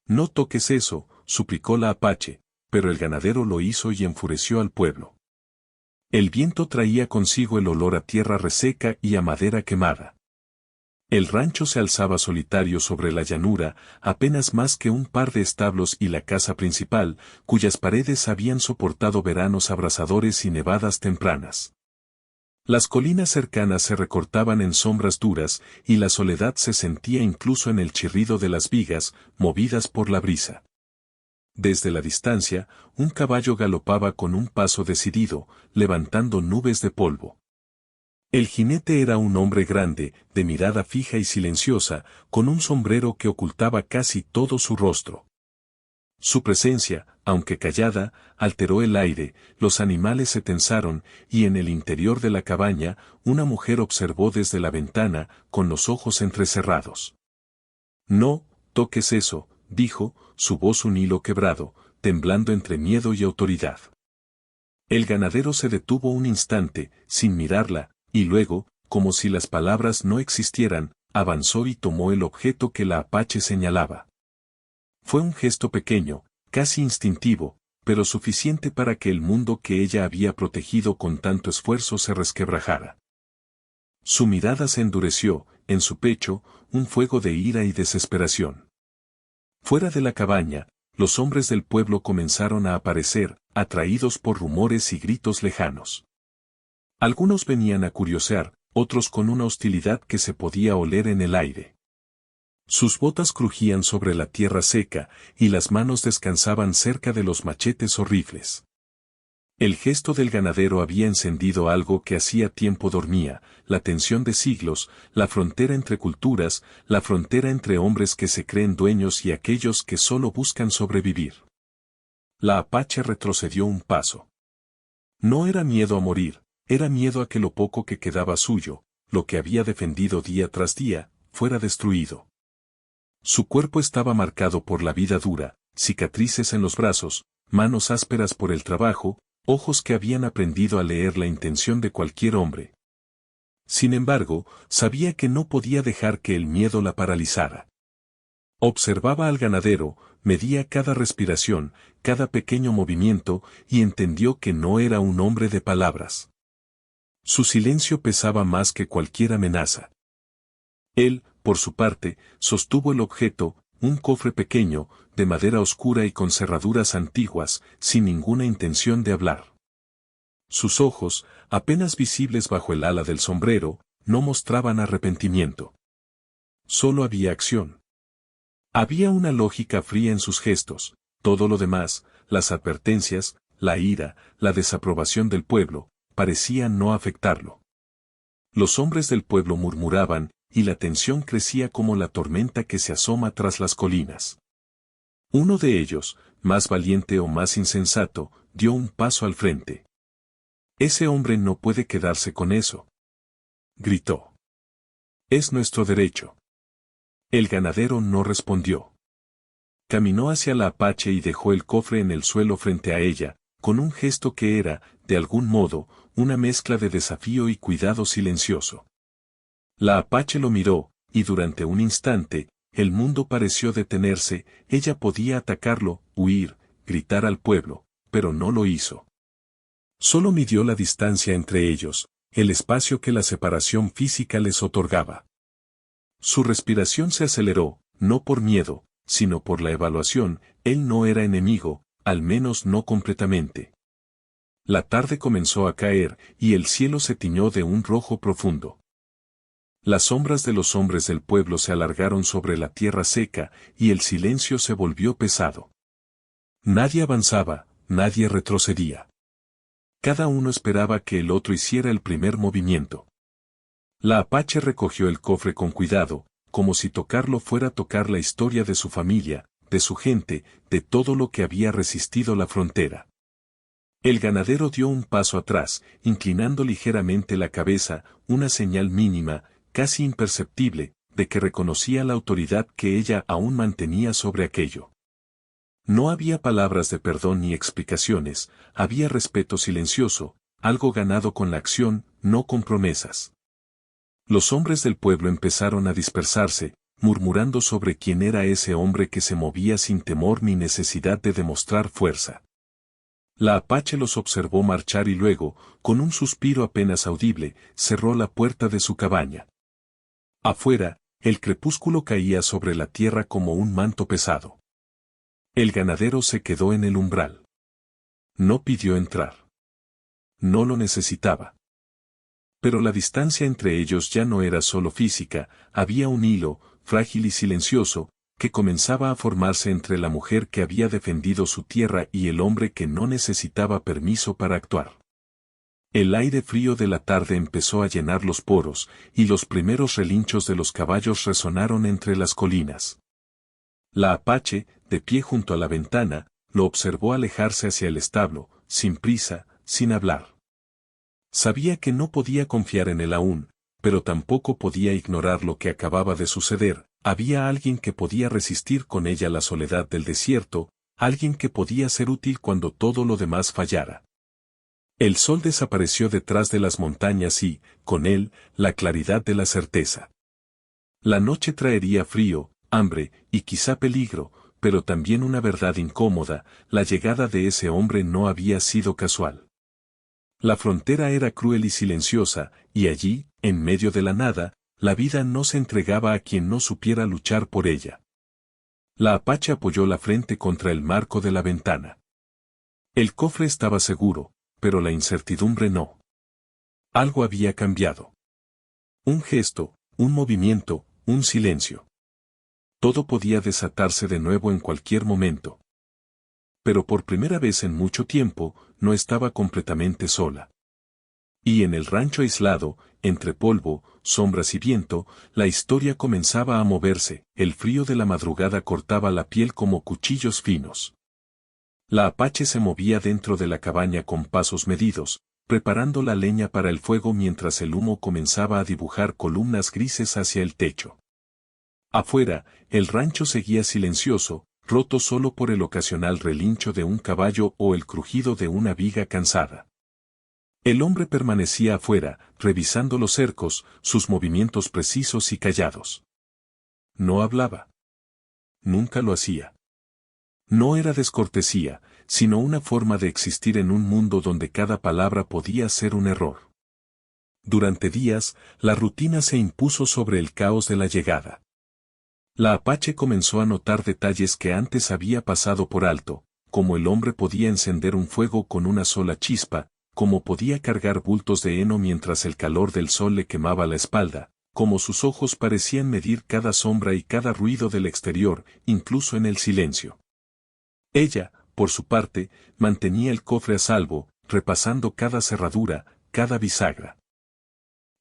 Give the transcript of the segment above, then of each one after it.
No toques eso, suplicó la Apache, pero el ganadero lo hizo y enfureció al pueblo. El viento traía consigo el olor a tierra reseca y a madera quemada. El rancho se alzaba solitario sobre la llanura, apenas más que un par de establos y la casa principal, cuyas paredes habían soportado veranos abrasadores y nevadas tempranas. Las colinas cercanas se recortaban en sombras duras, y la soledad se sentía incluso en el chirrido de las vigas, movidas por la brisa. Desde la distancia, un caballo galopaba con un paso decidido, levantando nubes de polvo. El jinete era un hombre grande, de mirada fija y silenciosa, con un sombrero que ocultaba casi todo su rostro. Su presencia, aunque callada, alteró el aire, los animales se tensaron, y en el interior de la cabaña, una mujer observó desde la ventana, con los ojos entrecerrados. «No, toques eso», dijo, su voz un hilo quebrado, temblando entre miedo y autoridad. El ganadero se detuvo un instante, sin mirarla, y luego, como si las palabras no existieran, avanzó y tomó el objeto que la Apache señalaba. Fue un gesto pequeño, casi instintivo, pero suficiente para que el mundo que ella había protegido con tanto esfuerzo se resquebrajara. Su mirada se endureció, en su pecho, un fuego de ira y desesperación. Fuera de la cabaña, los hombres del pueblo comenzaron a aparecer, atraídos por rumores y gritos lejanos. Algunos venían a curiosear, otros con una hostilidad que se podía oler en el aire. Sus botas crujían sobre la tierra seca, y las manos descansaban cerca de los machetes o rifles. El gesto del ganadero había encendido algo que hacía tiempo dormía, la tensión de siglos, la frontera entre culturas, la frontera entre hombres que se creen dueños y aquellos que solo buscan sobrevivir. La Apache retrocedió un paso. No era miedo a morir, era miedo a que lo poco que quedaba suyo, lo que había defendido día tras día, fuera destruido. Su cuerpo estaba marcado por la vida dura, cicatrices en los brazos, manos ásperas por el trabajo, ojos que habían aprendido a leer la intención de cualquier hombre. Sin embargo, sabía que no podía dejar que el miedo la paralizara. Observaba al ganadero, medía cada respiración, cada pequeño movimiento, y entendió que no era un hombre de palabras. Su silencio pesaba más que cualquier amenaza. Él, por su parte, sostuvo el objeto, un cofre pequeño, de madera oscura y con cerraduras antiguas, sin ninguna intención de hablar. Sus ojos, apenas visibles bajo el ala del sombrero, no mostraban arrepentimiento. Solo había acción. Había una lógica fría en sus gestos, todo lo demás, las advertencias, la ira, la desaprobación del pueblo, parecían no afectarlo. Los hombres del pueblo murmuraban, y la tensión crecía como la tormenta que se asoma tras las colinas. Uno de ellos, más valiente o más insensato, dio un paso al frente. «Ese hombre no puede quedarse con eso», gritó. «Es nuestro derecho». El ganadero no respondió. Caminó hacia la Apache y dejó el cofre en el suelo frente a ella, con un gesto que era, de algún modo, una mezcla de desafío y cuidado silencioso. La Apache lo miró, y durante un instante, el mundo pareció detenerse, ella podía atacarlo, huir, gritar al pueblo, pero no lo hizo. Solo midió la distancia entre ellos, el espacio que la separación física les otorgaba. Su respiración se aceleró, no por miedo, sino por la evaluación, él no era enemigo, al menos no completamente. La tarde comenzó a caer, y el cielo se tiñó de un rojo profundo. Las sombras de los hombres del pueblo se alargaron sobre la tierra seca, y el silencio se volvió pesado. Nadie avanzaba, nadie retrocedía. Cada uno esperaba que el otro hiciera el primer movimiento. La Apache recogió el cofre con cuidado, como si tocarlo fuera tocar la historia de su familia, de su gente, de todo lo que había resistido la frontera. El ganadero dio un paso atrás, inclinando ligeramente la cabeza, una señal mínima, casi imperceptible, de que reconocía la autoridad que ella aún mantenía sobre aquello. No había palabras de perdón ni explicaciones, había respeto silencioso, algo ganado con la acción, no con promesas. Los hombres del pueblo empezaron a dispersarse, murmurando sobre quién era ese hombre que se movía sin temor ni necesidad de demostrar fuerza. La apache los observó marchar y luego, con un suspiro apenas audible, cerró la puerta de su cabaña. Afuera, el crepúsculo caía sobre la tierra como un manto pesado. El ganadero se quedó en el umbral. No pidió entrar. No lo necesitaba. Pero la distancia entre ellos ya no era solo física, había un hilo, frágil y silencioso, que comenzaba a formarse entre la mujer que había defendido su tierra y el hombre que no necesitaba permiso para actuar. El aire frío de la tarde empezó a llenar los poros, y los primeros relinchos de los caballos resonaron entre las colinas. La apache, de pie junto a la ventana, lo observó alejarse hacia el establo, sin prisa, sin hablar. Sabía que no podía confiar en él aún, pero tampoco podía ignorar lo que acababa de suceder. Había alguien que podía resistir con ella la soledad del desierto, alguien que podía ser útil cuando todo lo demás fallara. El sol desapareció detrás de las montañas y, con él, la claridad de la certeza. La noche traería frío, hambre, y quizá peligro, pero también una verdad incómoda: la llegada de ese hombre no había sido casual. La frontera era cruel y silenciosa, y allí, en medio de la nada, la vida no se entregaba a quien no supiera luchar por ella. La apache apoyó la frente contra el marco de la ventana. El cofre estaba seguro, pero la incertidumbre no. Algo había cambiado. Un gesto, un movimiento, un silencio. Todo podía desatarse de nuevo en cualquier momento. Pero por primera vez en mucho tiempo, no estaba completamente sola. Y en el rancho aislado, entre polvo, sombras y viento, la historia comenzaba a moverse. El frío de la madrugada cortaba la piel como cuchillos finos. La apache se movía dentro de la cabaña con pasos medidos, preparando la leña para el fuego mientras el humo comenzaba a dibujar columnas grises hacia el techo. Afuera, el rancho seguía silencioso, roto solo por el ocasional relincho de un caballo o el crujido de una viga cansada. El hombre permanecía afuera, revisando los cercos, sus movimientos precisos y callados. No hablaba. Nunca lo hacía. No era descortesía, sino una forma de existir en un mundo donde cada palabra podía ser un error. Durante días, la rutina se impuso sobre el caos de la llegada. La apache comenzó a notar detalles que antes había pasado por alto, como el hombre podía encender un fuego con una sola chispa, como podía cargar bultos de heno mientras el calor del sol le quemaba la espalda, como sus ojos parecían medir cada sombra y cada ruido del exterior, incluso en el silencio. Ella, por su parte, mantenía el cofre a salvo, repasando cada cerradura, cada bisagra.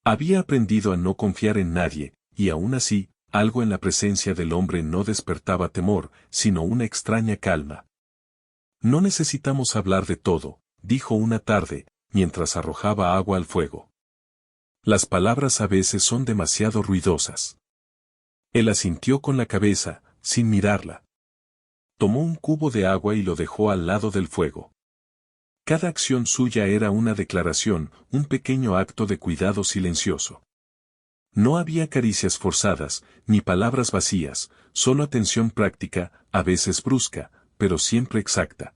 Había aprendido a no confiar en nadie, y aún así, algo en la presencia del hombre no despertaba temor, sino una extraña calma. No necesitamos hablar de todo, dijo una tarde, mientras arrojaba agua al fuego. Las palabras a veces son demasiado ruidosas. Él asintió con la cabeza, sin mirarla. Tomó un cubo de agua y lo dejó al lado del fuego. Cada acción suya era una declaración, un pequeño acto de cuidado silencioso. No había caricias forzadas, ni palabras vacías, solo atención práctica, a veces brusca, pero siempre exacta.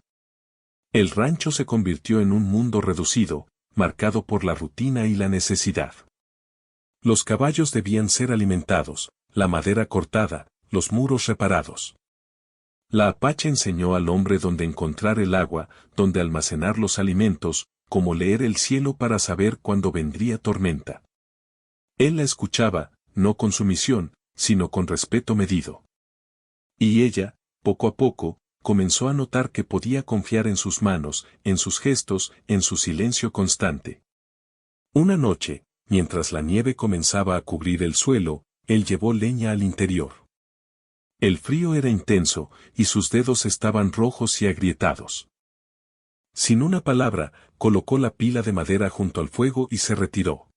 El rancho se convirtió en un mundo reducido, marcado por la rutina y la necesidad. Los caballos debían ser alimentados, la madera cortada, los muros reparados. La apache enseñó al hombre dónde encontrar el agua, dónde almacenar los alimentos, cómo leer el cielo para saber cuándo vendría tormenta. Él la escuchaba, no con sumisión, sino con respeto medido. Y ella, poco a poco, comenzó a notar que podía confiar en sus manos, en sus gestos, en su silencio constante. Una noche, mientras la nieve comenzaba a cubrir el suelo, él llevó leña al interior. El frío era intenso, y sus dedos estaban rojos y agrietados. Sin una palabra, colocó la pila de madera junto al fuego y se retiró.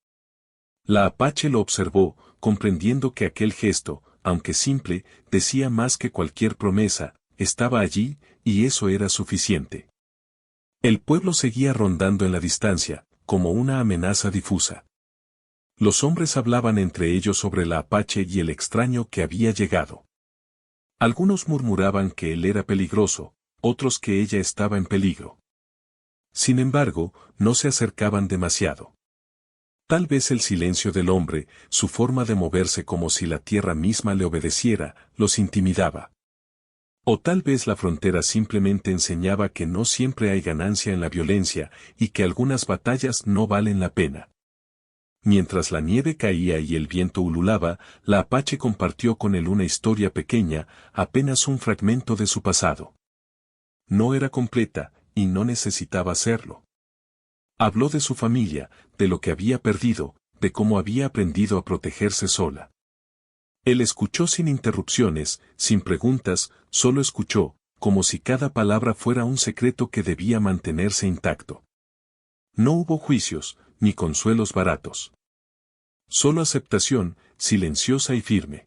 La apache lo observó, comprendiendo que aquel gesto, aunque simple, decía más que cualquier promesa. Estaba allí, y eso era suficiente. El pueblo seguía rondando en la distancia, como una amenaza difusa. Los hombres hablaban entre ellos sobre la Apache y el extraño que había llegado. Algunos murmuraban que él era peligroso, otros que ella estaba en peligro. Sin embargo, no se acercaban demasiado. Tal vez el silencio del hombre, su forma de moverse como si la tierra misma le obedeciera, los intimidaba. O tal vez la frontera simplemente enseñaba que no siempre hay ganancia en la violencia y que algunas batallas no valen la pena. Mientras la nieve caía y el viento ululaba, la Apache compartió con él una historia pequeña, apenas un fragmento de su pasado. No era completa, y no necesitaba serlo. Habló de su familia, de lo que había perdido, de cómo había aprendido a protegerse sola. Él escuchó sin interrupciones, sin preguntas, solo escuchó, como si cada palabra fuera un secreto que debía mantenerse intacto. No hubo juicios, ni consuelos baratos. Solo aceptación, silenciosa y firme.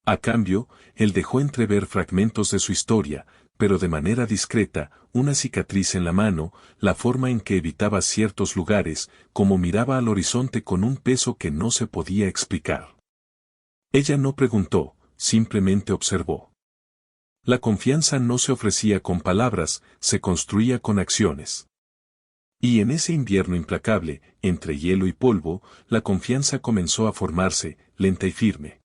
A cambio, él dejó entrever fragmentos de su historia, pero de manera discreta, una cicatriz en la mano, la forma en que evitaba ciertos lugares, como miraba al horizonte con un peso que no se podía explicar. Ella no preguntó, simplemente observó. La confianza no se ofrecía con palabras, se construía con acciones. Y en ese invierno implacable, entre hielo y polvo, la confianza comenzó a formarse, lenta y firme.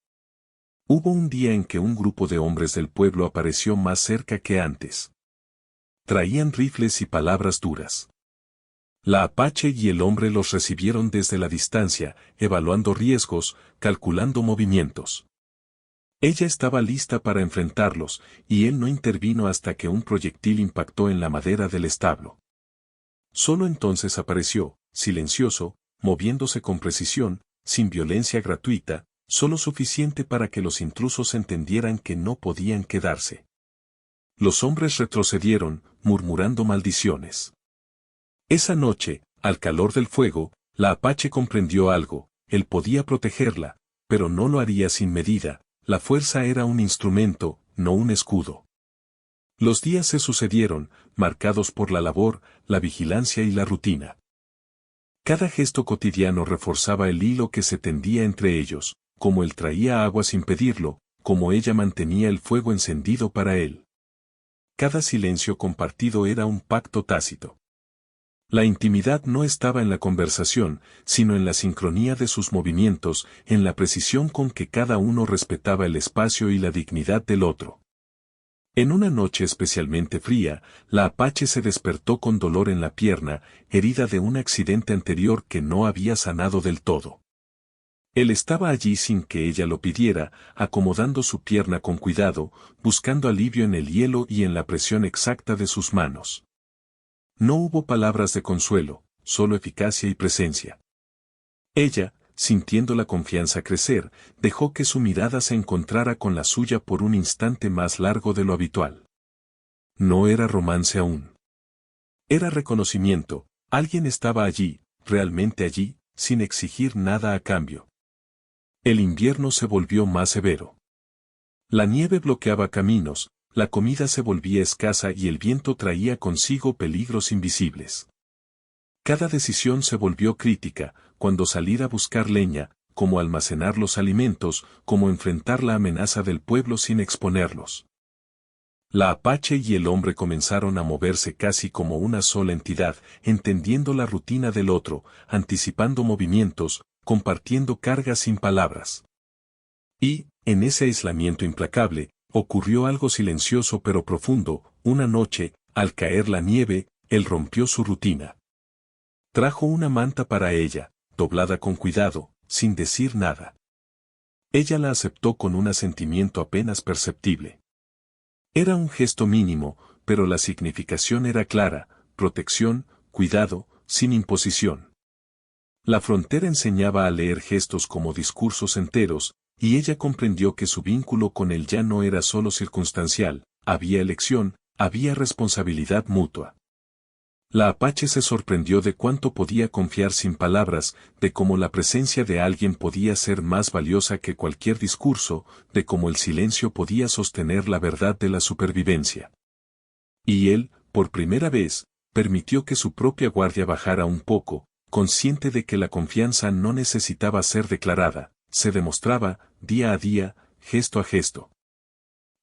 Hubo un día en que un grupo de hombres del pueblo apareció más cerca que antes. Traían rifles y palabras duras. La Apache y el hombre los recibieron desde la distancia, evaluando riesgos, calculando movimientos. Ella estaba lista para enfrentarlos, y él no intervino hasta que un proyectil impactó en la madera del establo. Solo entonces apareció, silencioso, moviéndose con precisión, sin violencia gratuita, solo suficiente para que los intrusos entendieran que no podían quedarse. Los hombres retrocedieron, murmurando maldiciones. Esa noche, al calor del fuego, la Apache comprendió algo, él podía protegerla, pero no lo haría sin medida, la fuerza era un instrumento, no un escudo. Los días se sucedieron, marcados por la labor, la vigilancia y la rutina. Cada gesto cotidiano reforzaba el hilo que se tendía entre ellos, como él traía agua sin pedirlo, como ella mantenía el fuego encendido para él. Cada silencio compartido era un pacto tácito. La intimidad no estaba en la conversación, sino en la sincronía de sus movimientos, en la precisión con que cada uno respetaba el espacio y la dignidad del otro. En una noche especialmente fría, la Apache se despertó con dolor en la pierna, herida de un accidente anterior que no había sanado del todo. Él estaba allí sin que ella lo pidiera, acomodando su pierna con cuidado, buscando alivio en el hielo y en la presión exacta de sus manos. No hubo palabras de consuelo, solo eficacia y presencia. Ella, sintiendo la confianza crecer, dejó que su mirada se encontrara con la suya por un instante más largo de lo habitual. No era romance aún. Era reconocimiento, alguien estaba allí, realmente allí, sin exigir nada a cambio. El invierno se volvió más severo. La nieve bloqueaba caminos, la comida se volvía escasa y el viento traía consigo peligros invisibles. Cada decisión se volvió crítica, cuando salir a buscar leña, cómo almacenar los alimentos, cómo enfrentar la amenaza del pueblo sin exponerlos. La Apache y el hombre comenzaron a moverse casi como una sola entidad, entendiendo la rutina del otro, anticipando movimientos, compartiendo cargas sin palabras. Y, en ese aislamiento implacable, ocurrió algo silencioso pero profundo. Una noche, al caer la nieve, él rompió su rutina. Trajo una manta para ella, doblada con cuidado, sin decir nada. Ella la aceptó con un asentimiento apenas perceptible. Era un gesto mínimo, pero la significación era clara: protección, cuidado, sin imposición. La frontera enseñaba a leer gestos como discursos enteros, y ella comprendió que su vínculo con él ya no era solo circunstancial, había elección, había responsabilidad mutua. La Apache se sorprendió de cuánto podía confiar sin palabras, de cómo la presencia de alguien podía ser más valiosa que cualquier discurso, de cómo el silencio podía sostener la verdad de la supervivencia. Y él, por primera vez, permitió que su propia guardia bajara un poco, consciente de que la confianza no necesitaba ser declarada, se demostraba, día a día, gesto a gesto.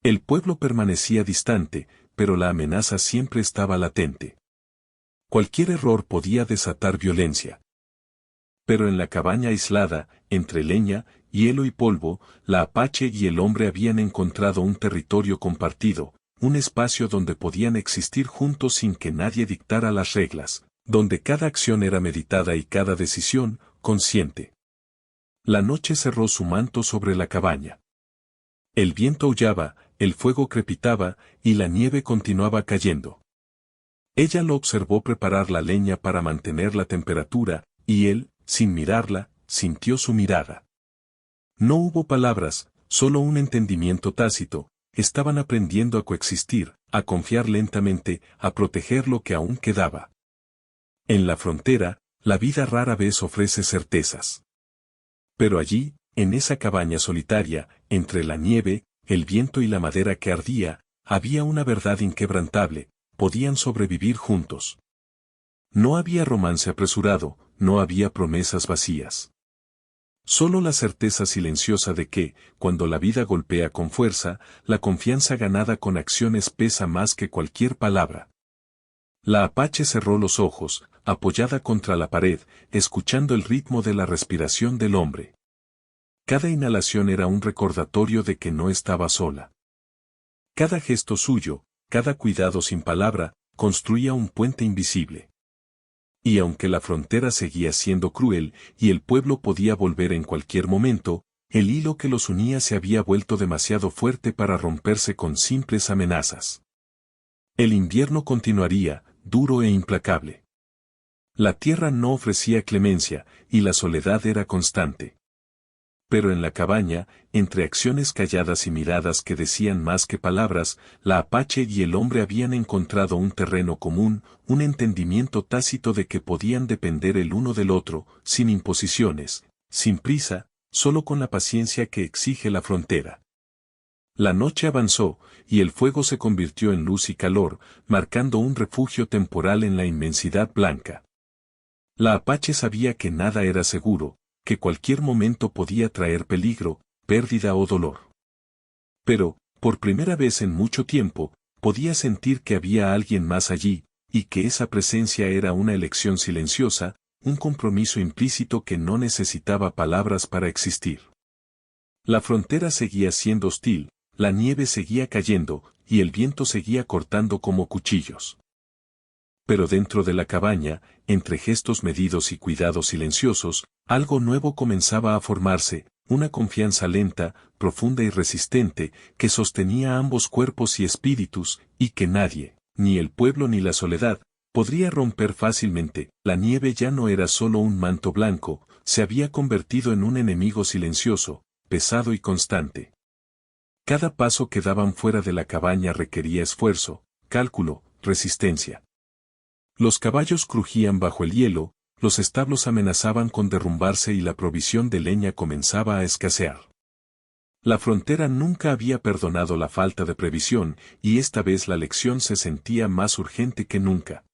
El pueblo permanecía distante, pero la amenaza siempre estaba latente. Cualquier error podía desatar violencia. Pero en la cabaña aislada, entre leña, hielo y polvo, la Apache y el hombre habían encontrado un territorio compartido, un espacio donde podían existir juntos sin que nadie dictara las reglas, donde cada acción era meditada y cada decisión, consciente. La noche cerró su manto sobre la cabaña. El viento aullaba, el fuego crepitaba, y la nieve continuaba cayendo. Ella lo observó preparar la leña para mantener la temperatura, y él, sin mirarla, sintió su mirada. No hubo palabras, solo un entendimiento tácito. Estaban aprendiendo a coexistir, a confiar lentamente, a proteger lo que aún quedaba. En la frontera, la vida rara vez ofrece certezas. Pero allí, en esa cabaña solitaria, entre la nieve, el viento y la madera que ardía, había una verdad inquebrantable: podían sobrevivir juntos. No había romance apresurado, no había promesas vacías. Solo la certeza silenciosa de que, cuando la vida golpea con fuerza, la confianza ganada con acciones pesa más que cualquier palabra. La Apache cerró los ojos, apoyada contra la pared, escuchando el ritmo de la respiración del hombre. Cada inhalación era un recordatorio de que no estaba sola. Cada gesto suyo, cada cuidado sin palabra, construía un puente invisible. Y aunque la frontera seguía siendo cruel y el pueblo podía volver en cualquier momento, el hilo que los unía se había vuelto demasiado fuerte para romperse con simples amenazas. El invierno continuaría, duro e implacable. La tierra no ofrecía clemencia, y la soledad era constante. Pero en la cabaña, entre acciones calladas y miradas que decían más que palabras, la Apache y el hombre habían encontrado un terreno común, un entendimiento tácito de que podían depender el uno del otro, sin imposiciones, sin prisa, solo con la paciencia que exige la frontera. La noche avanzó, y el fuego se convirtió en luz y calor, marcando un refugio temporal en la inmensidad blanca. La Apache sabía que nada era seguro, que cualquier momento podía traer peligro, pérdida o dolor. Pero, por primera vez en mucho tiempo, podía sentir que había alguien más allí, y que esa presencia era una elección silenciosa, un compromiso implícito que no necesitaba palabras para existir. La frontera seguía siendo hostil, la nieve seguía cayendo, y el viento seguía cortando como cuchillos. Pero dentro de la cabaña, entre gestos medidos y cuidados silenciosos, algo nuevo comenzaba a formarse, una confianza lenta, profunda y resistente, que sostenía ambos cuerpos y espíritus, y que nadie, ni el pueblo ni la soledad, podría romper fácilmente. La nieve ya no era solo un manto blanco, se había convertido en un enemigo silencioso, pesado y constante. Cada paso que daban fuera de la cabaña requería esfuerzo, cálculo, resistencia. Los caballos crujían bajo el hielo, los establos amenazaban con derrumbarse y la provisión de leña comenzaba a escasear. La frontera nunca había perdonado la falta de previsión, y esta vez la lección se sentía más urgente que nunca.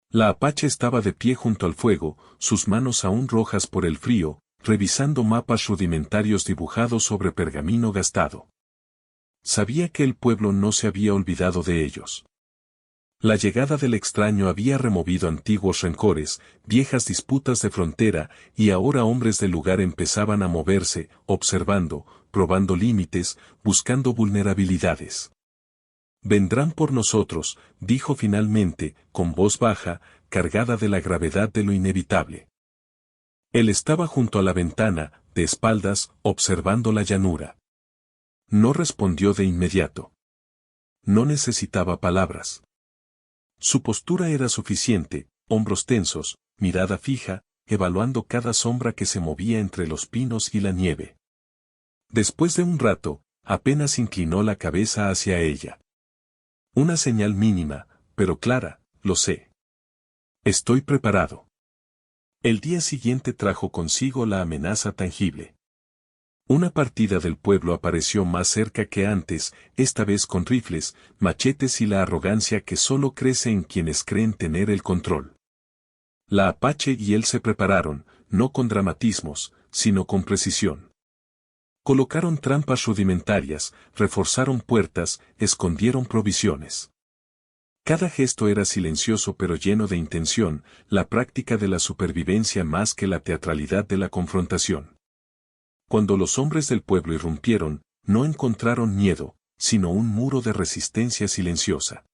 La Apache estaba de pie junto al fuego, sus manos aún rojas por el frío, revisando mapas rudimentarios dibujados sobre pergamino gastado. Sabía que el pueblo no se había olvidado de ellos. La llegada del extraño había removido antiguos rencores, viejas disputas de frontera, y ahora hombres del lugar empezaban a moverse, observando, probando límites, buscando vulnerabilidades. «Vendrán por nosotros», dijo finalmente, con voz baja, cargada de la gravedad de lo inevitable. Él estaba junto a la ventana, de espaldas, observando la llanura. No respondió de inmediato. No necesitaba palabras. Su postura era suficiente, hombros tensos, mirada fija, evaluando cada sombra que se movía entre los pinos y la nieve. Después de un rato, apenas inclinó la cabeza hacia ella. Una señal mínima, pero clara: lo sé. Estoy preparado. El día siguiente trajo consigo la amenaza tangible. Una partida del pueblo apareció más cerca que antes, esta vez con rifles, machetes y la arrogancia que solo crece en quienes creen tener el control. La Apache y él se prepararon, no con dramatismos, sino con precisión. Colocaron trampas rudimentarias, reforzaron puertas, escondieron provisiones. Cada gesto era silencioso pero lleno de intención, la práctica de la supervivencia más que la teatralidad de la confrontación. Cuando los hombres del pueblo irrumpieron, no encontraron miedo, sino un muro de resistencia silenciosa.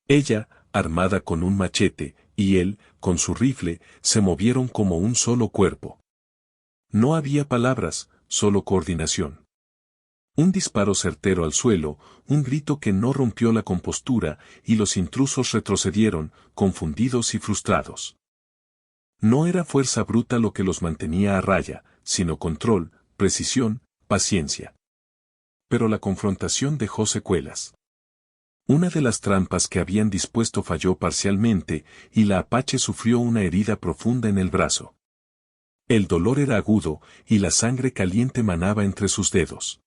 Ella, armada con un machete, y él, con su rifle, se movieron como un solo cuerpo. No había palabras, solo coordinación. Un disparo certero al suelo, un grito que no rompió la compostura, y los intrusos retrocedieron, confundidos y frustrados. No era fuerza bruta lo que los mantenía a raya, sino control, precisión, paciencia. Pero la confrontación dejó secuelas. Una de las trampas que habían dispuesto falló parcialmente, y la Apache sufrió una herida profunda en el brazo. El dolor era agudo, y la sangre caliente manaba entre sus dedos.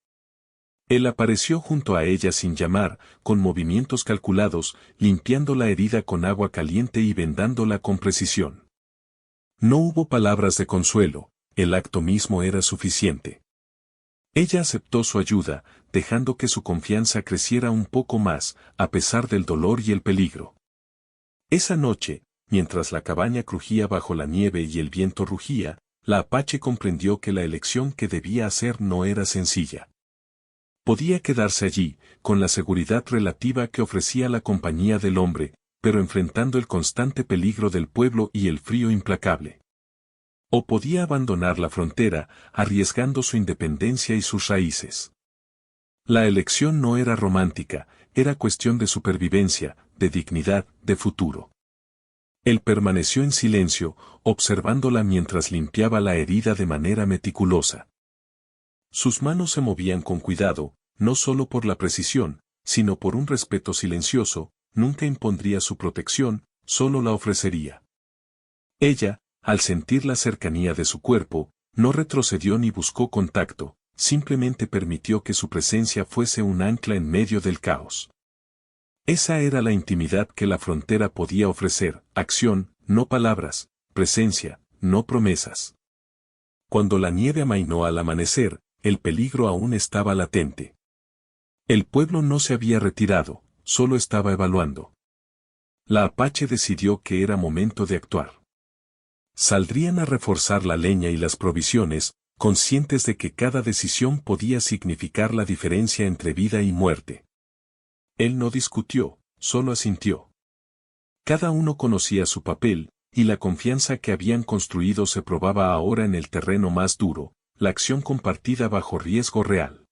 Él apareció junto a ella sin llamar, con movimientos calculados, limpiando la herida con agua caliente y vendándola con precisión. No hubo palabras de consuelo, el acto mismo era suficiente. Ella aceptó su ayuda, dejando que su confianza creciera un poco más, a pesar del dolor y el peligro. Esa noche, mientras la cabaña crujía bajo la nieve y el viento rugía, la Apache comprendió que la elección que debía hacer no era sencilla. Podía quedarse allí, con la seguridad relativa que ofrecía la compañía del hombre, pero enfrentando el constante peligro del pueblo y el frío implacable. O podía abandonar la frontera, arriesgando su independencia y sus raíces. La elección no era romántica, era cuestión de supervivencia, de dignidad, de futuro. Él permaneció en silencio, observándola mientras limpiaba la herida de manera meticulosa. Sus manos se movían con cuidado, no solo por la precisión, sino por un respeto silencioso, nunca impondría su protección, solo la ofrecería. Ella, al sentir la cercanía de su cuerpo, no retrocedió ni buscó contacto, simplemente permitió que su presencia fuese un ancla en medio del caos. Esa era la intimidad que la frontera podía ofrecer, acción, no palabras, presencia, no promesas. Cuando la nieve amainó al amanecer, el peligro aún estaba latente. El pueblo no se había retirado, solo estaba evaluando. La Apache decidió que era momento de actuar. Saldrían a reforzar la leña y las provisiones, conscientes de que cada decisión podía significar la diferencia entre vida y muerte. Él no discutió, solo asintió. Cada uno conocía su papel, y la confianza que habían construido se probaba ahora en el terreno más duro, la acción compartida bajo riesgo real.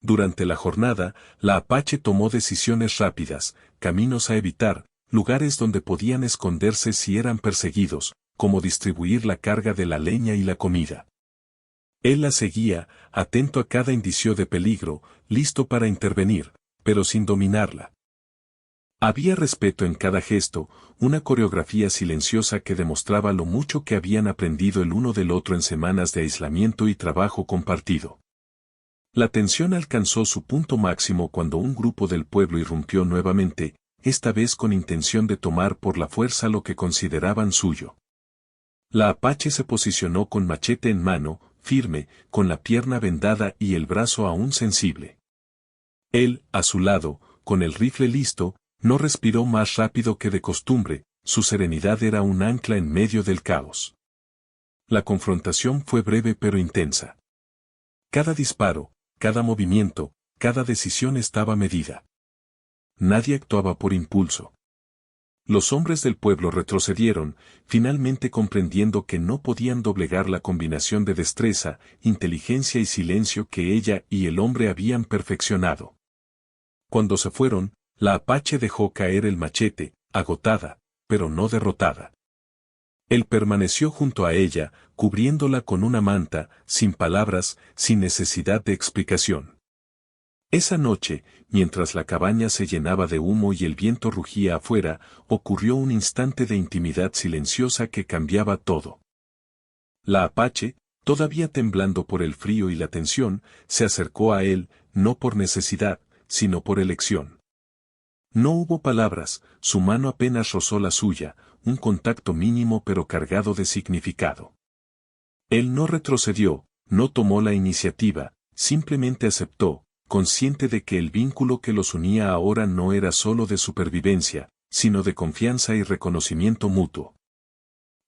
Durante la jornada, la Apache tomó decisiones rápidas, caminos a evitar, lugares donde podían esconderse si eran perseguidos, como distribuir la carga de la leña y la comida. Él la seguía, atento a cada indicio de peligro, listo para intervenir, pero sin dominarla. Había respeto en cada gesto, una coreografía silenciosa que demostraba lo mucho que habían aprendido el uno del otro en semanas de aislamiento y trabajo compartido. La tensión alcanzó su punto máximo cuando un grupo del pueblo irrumpió nuevamente, esta vez con intención de tomar por la fuerza lo que consideraban suyo. La Apache se posicionó con machete en mano, firme, con la pierna vendada y el brazo aún sensible. Él, a su lado, con el rifle listo, no respiró más rápido que de costumbre, su serenidad era un ancla en medio del caos. La confrontación fue breve pero intensa. Cada disparo, cada movimiento, cada decisión estaba medida. Nadie actuaba por impulso. Los hombres del pueblo retrocedieron, finalmente comprendiendo que no podían doblegar la combinación de destreza, inteligencia y silencio que ella y el hombre habían perfeccionado. Cuando se fueron, la Apache dejó caer el machete, agotada, pero no derrotada. Él permaneció junto a ella, cubriéndola con una manta, sin palabras, sin necesidad de explicación. Esa noche, mientras la cabaña se llenaba de humo y el viento rugía afuera, ocurrió un instante de intimidad silenciosa que cambiaba todo. La Apache, todavía temblando por el frío y la tensión, se acercó a él, no por necesidad, sino por elección. No hubo palabras, su mano apenas rozó la suya, un contacto mínimo pero cargado de significado. Él no retrocedió, no tomó la iniciativa, simplemente aceptó, consciente de que el vínculo que los unía ahora no era solo de supervivencia, sino de confianza y reconocimiento mutuo.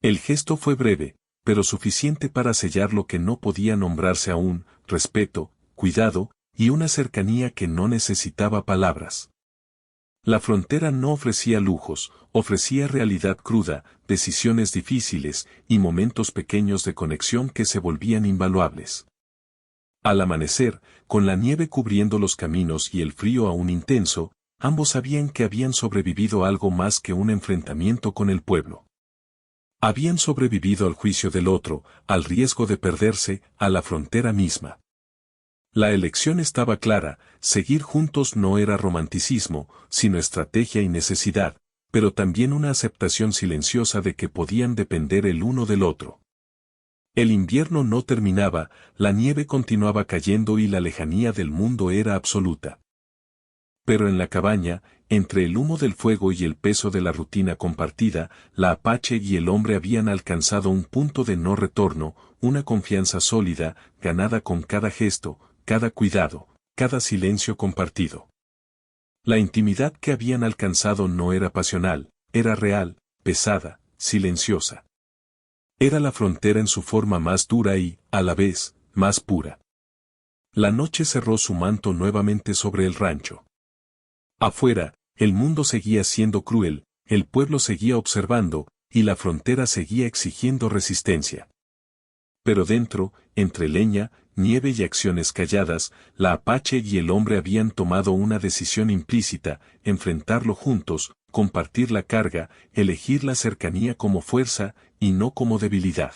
El gesto fue breve, pero suficiente para sellar lo que no podía nombrarse aún: respeto, cuidado, y una cercanía que no necesitaba palabras. La frontera no ofrecía lujos, ofrecía realidad cruda, decisiones difíciles, y momentos pequeños de conexión que se volvían invaluables. Al amanecer, con la nieve cubriendo los caminos y el frío aún intenso, ambos sabían que habían sobrevivido a algo más que un enfrentamiento con el pueblo. Habían sobrevivido al juicio del otro, al riesgo de perderse, a la frontera misma. La elección estaba clara: seguir juntos no era romanticismo, sino estrategia y necesidad, pero también una aceptación silenciosa de que podían depender el uno del otro. El invierno no terminaba, la nieve continuaba cayendo y la lejanía del mundo era absoluta. Pero en la cabaña, entre el humo del fuego y el peso de la rutina compartida, la Apache y el hombre habían alcanzado un punto de no retorno, una confianza sólida, ganada con cada gesto, cada cuidado, cada silencio compartido. La intimidad que habían alcanzado no era pasional, era real, pesada, silenciosa. Era la frontera en su forma más dura y, a la vez, más pura. La noche cerró su manto nuevamente sobre el rancho. Afuera, el mundo seguía siendo cruel, el pueblo seguía observando, y la frontera seguía exigiendo resistencia. Pero dentro, entre leña, nieve y acciones calladas, la Apache y el hombre habían tomado una decisión implícita: enfrentarlo juntos, compartir la carga, elegir la cercanía como fuerza, y no como debilidad.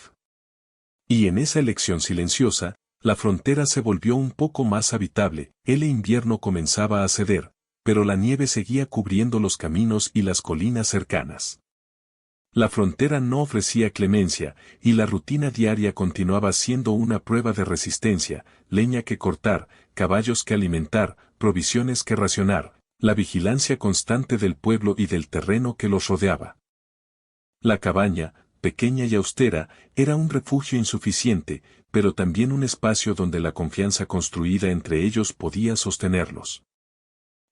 Y en esa elección silenciosa, la frontera se volvió un poco más habitable. El invierno comenzaba a ceder, pero la nieve seguía cubriendo los caminos y las colinas cercanas. La frontera no ofrecía clemencia, y la rutina diaria continuaba siendo una prueba de resistencia: leña que cortar, caballos que alimentar, provisiones que racionar, la vigilancia constante del pueblo y del terreno que los rodeaba. La cabaña, pequeña y austera, era un refugio insuficiente, pero también un espacio donde la confianza construida entre ellos podía sostenerlos.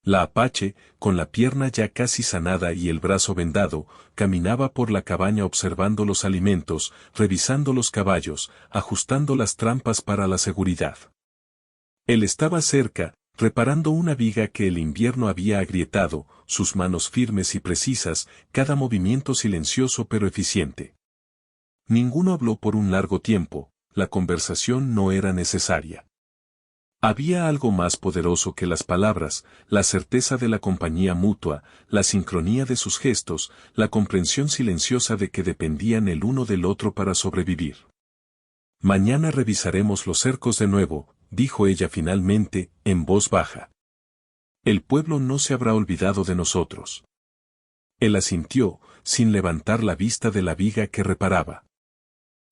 La Apache, con la pierna ya casi sanada y el brazo vendado, caminaba por la cabaña observando los alimentos, revisando los caballos, ajustando las trampas para la seguridad. Él estaba cerca, reparando una viga que el invierno había agrietado, sus manos firmes y precisas, cada movimiento silencioso pero eficiente. Ninguno habló por un largo tiempo, la conversación no era necesaria. Había algo más poderoso que las palabras: la certeza de la compañía mutua, la sincronía de sus gestos, la comprensión silenciosa de que dependían el uno del otro para sobrevivir. Mañana revisaremos los cercos de nuevo, dijo ella finalmente, en voz baja. El pueblo no se habrá olvidado de nosotros. Él asintió, sin levantar la vista de la viga que reparaba.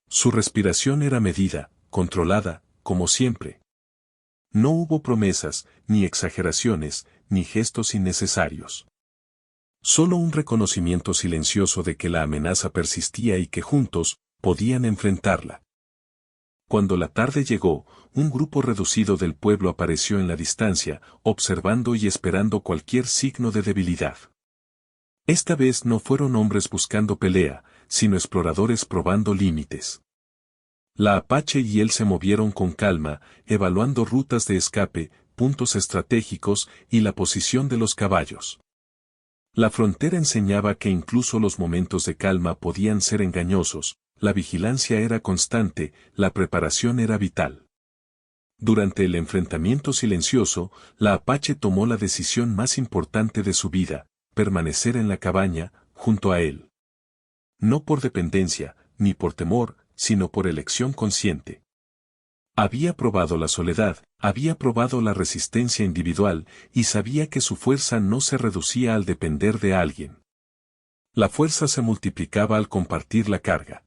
Su respiración era medida, controlada, como siempre. No hubo promesas, ni exageraciones, ni gestos innecesarios. Solo un reconocimiento silencioso de que la amenaza persistía y que juntos podían enfrentarla. Cuando la tarde llegó, un grupo reducido del pueblo apareció en la distancia, observando y esperando cualquier signo de debilidad. Esta vez no fueron hombres buscando pelea, sino exploradores probando límites. La Apache y él se movieron con calma, evaluando rutas de escape, puntos estratégicos y la posición de los caballos. La frontera enseñaba que incluso los momentos de calma podían ser engañosos: la vigilancia era constante, la preparación era vital. Durante el enfrentamiento silencioso, la Apache tomó la decisión más importante de su vida: permanecer en la cabaña, junto a él. No por dependencia, ni por temor, sino por elección consciente. Había probado la soledad, había probado la resistencia individual, y sabía que su fuerza no se reducía al depender de alguien. La fuerza se multiplicaba al compartir la carga.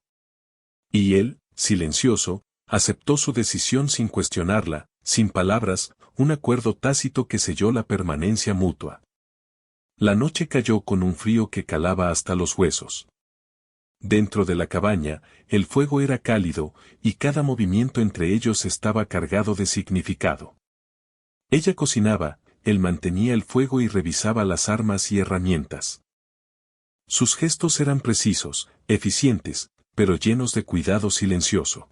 Y él, silencioso, aceptó su decisión sin cuestionarla, sin palabras, un acuerdo tácito que selló la permanencia mutua. La noche cayó con un frío que calaba hasta los huesos. Dentro de la cabaña, el fuego era cálido, y cada movimiento entre ellos estaba cargado de significado. Ella cocinaba, él mantenía el fuego y revisaba las armas y herramientas. Sus gestos eran precisos, eficientes, pero llenos de cuidado silencioso.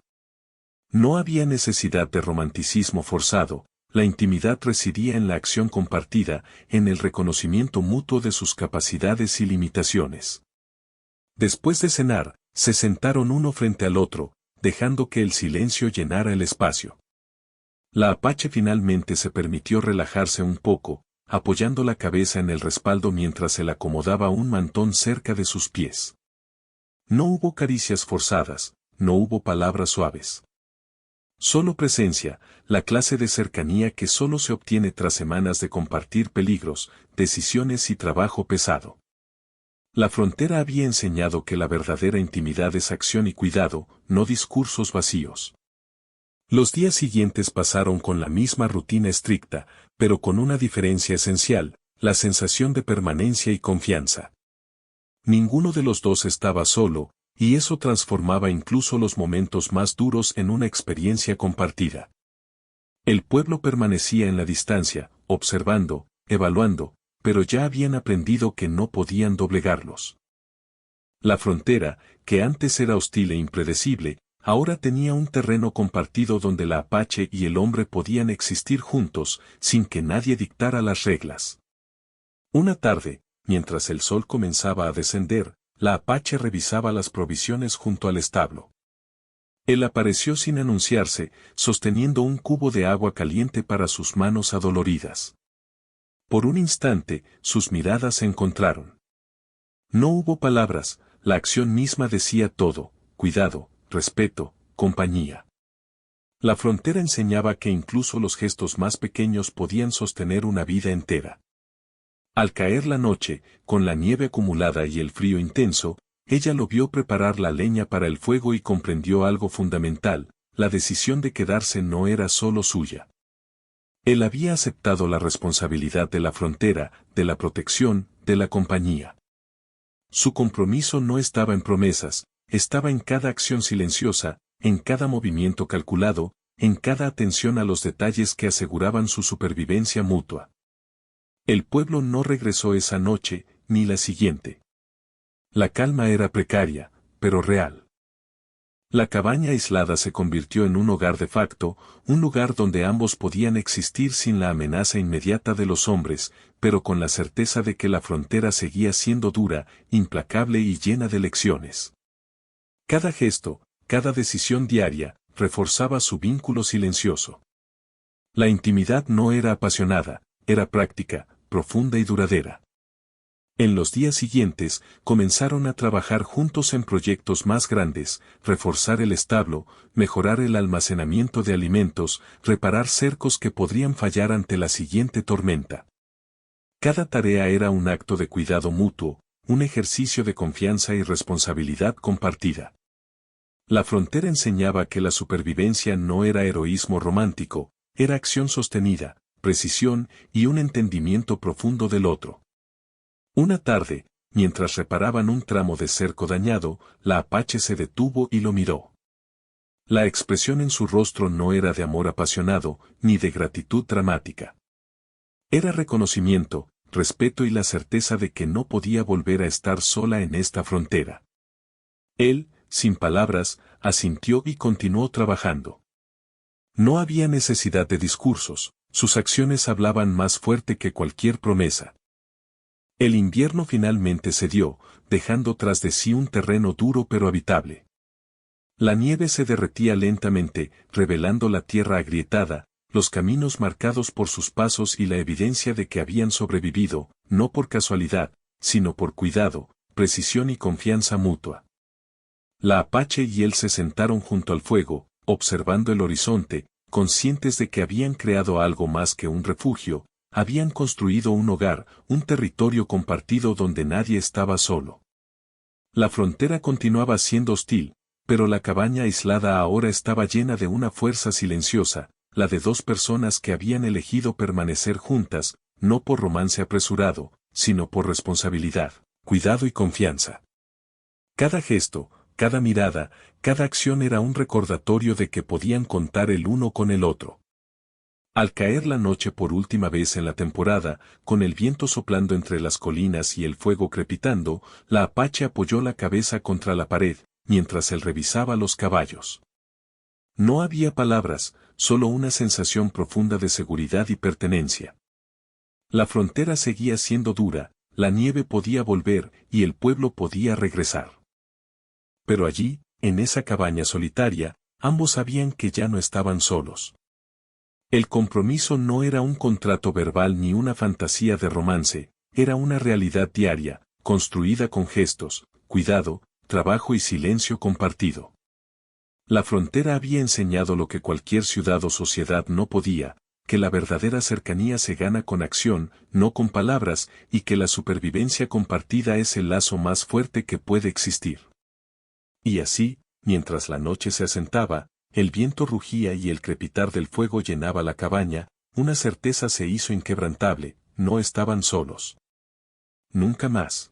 No había necesidad de romanticismo forzado, la intimidad residía en la acción compartida, en el reconocimiento mutuo de sus capacidades y limitaciones. Después de cenar, se sentaron uno frente al otro, dejando que el silencio llenara el espacio. La Apache finalmente se permitió relajarse un poco, apoyando la cabeza en el respaldo mientras él acomodaba un mantón cerca de sus pies. No hubo caricias forzadas, no hubo palabras suaves. Solo presencia, la clase de cercanía que solo se obtiene tras semanas de compartir peligros, decisiones y trabajo pesado. La frontera había enseñado que la verdadera intimidad es acción y cuidado, no discursos vacíos. Los días siguientes pasaron con la misma rutina estricta, pero con una diferencia esencial, la sensación de permanencia y confianza. Ninguno de los dos estaba solo, y eso transformaba incluso los momentos más duros en una experiencia compartida. El pueblo permanecía en la distancia, observando, evaluando, pero ya habían aprendido que no podían doblegarlos. La frontera, que antes era hostil e impredecible, ahora tenía un terreno compartido donde la Apache y el hombre podían existir juntos, sin que nadie dictara las reglas. Una tarde, mientras el sol comenzaba a descender, la Apache revisaba las provisiones junto al establo. Él apareció sin anunciarse, sosteniendo un cubo de agua caliente para sus manos adoloridas. Por un instante, sus miradas se encontraron. No hubo palabras, la acción misma decía todo: cuidado, respeto, compañía. La frontera enseñaba que incluso los gestos más pequeños podían sostener una vida entera. Al caer la noche, con la nieve acumulada y el frío intenso, ella lo vio preparar la leña para el fuego y comprendió algo fundamental: la decisión de quedarse no era solo suya. Él había aceptado la responsabilidad de la frontera, de la protección, de la compañía. Su compromiso no estaba en promesas, estaba en cada acción silenciosa, en cada movimiento calculado, en cada atención a los detalles que aseguraban su supervivencia mutua. El pueblo no regresó esa noche, ni la siguiente. La calma era precaria, pero real. La cabaña aislada se convirtió en un hogar de facto, un lugar donde ambos podían existir sin la amenaza inmediata de los hombres, pero con la certeza de que la frontera seguía siendo dura, implacable y llena de lecciones. Cada gesto, cada decisión diaria, reforzaba su vínculo silencioso. La intimidad no era apasionada, era práctica, profunda y duradera. En los días siguientes, comenzaron a trabajar juntos en proyectos más grandes: reforzar el establo, mejorar el almacenamiento de alimentos, reparar cercos que podrían fallar ante la siguiente tormenta. Cada tarea era un acto de cuidado mutuo, un ejercicio de confianza y responsabilidad compartida. La frontera enseñaba que la supervivencia no era heroísmo romántico, era acción sostenida, precisión y un entendimiento profundo del otro. Una tarde, mientras reparaban un tramo de cerco dañado, la Apache se detuvo y lo miró. La expresión en su rostro no era de amor apasionado, ni de gratitud dramática. Era reconocimiento, respeto y la certeza de que no podía volver a estar sola en esta frontera. Él, sin palabras, asintió y continuó trabajando. No había necesidad de discursos, sus acciones hablaban más fuerte que cualquier promesa. El invierno finalmente cedió, dejando tras de sí un terreno duro pero habitable. La nieve se derretía lentamente, revelando la tierra agrietada, los caminos marcados por sus pasos y la evidencia de que habían sobrevivido, no por casualidad, sino por cuidado, precisión y confianza mutua. La Apache y él se sentaron junto al fuego, observando el horizonte, conscientes de que habían creado algo más que un refugio. Habían construido un hogar, un territorio compartido donde nadie estaba solo. La frontera continuaba siendo hostil, pero la cabaña aislada ahora estaba llena de una fuerza silenciosa, la de dos personas que habían elegido permanecer juntas, no por romance apresurado, sino por responsabilidad, cuidado y confianza. Cada gesto, cada mirada, cada acción era un recordatorio de que podían contar el uno con el otro. Al caer la noche por última vez en la temporada, con el viento soplando entre las colinas y el fuego crepitando, la Apache apoyó la cabeza contra la pared, mientras él revisaba los caballos. No había palabras, solo una sensación profunda de seguridad y pertenencia. La frontera seguía siendo dura, la nieve podía volver y el pueblo podía regresar. Pero allí, en esa cabaña solitaria, ambos sabían que ya no estaban solos. El compromiso no era un contrato verbal ni una fantasía de romance, era una realidad diaria, construida con gestos, cuidado, trabajo y silencio compartido. La frontera había enseñado lo que cualquier ciudad o sociedad no podía, que la verdadera cercanía se gana con acción, no con palabras, y que la supervivencia compartida es el lazo más fuerte que puede existir. Y así, mientras la noche se asentaba, el viento rugía y el crepitar del fuego llenaba la cabaña, una certeza se hizo inquebrantable, no estaban solos. Nunca más.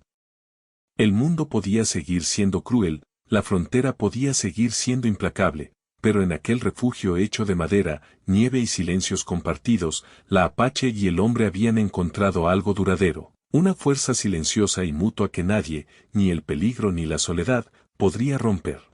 El mundo podía seguir siendo cruel, la frontera podía seguir siendo implacable, pero en aquel refugio hecho de madera, nieve y silencios compartidos, la Apache y el hombre habían encontrado algo duradero, una fuerza silenciosa y mutua que nadie, ni el peligro ni la soledad, podría romper.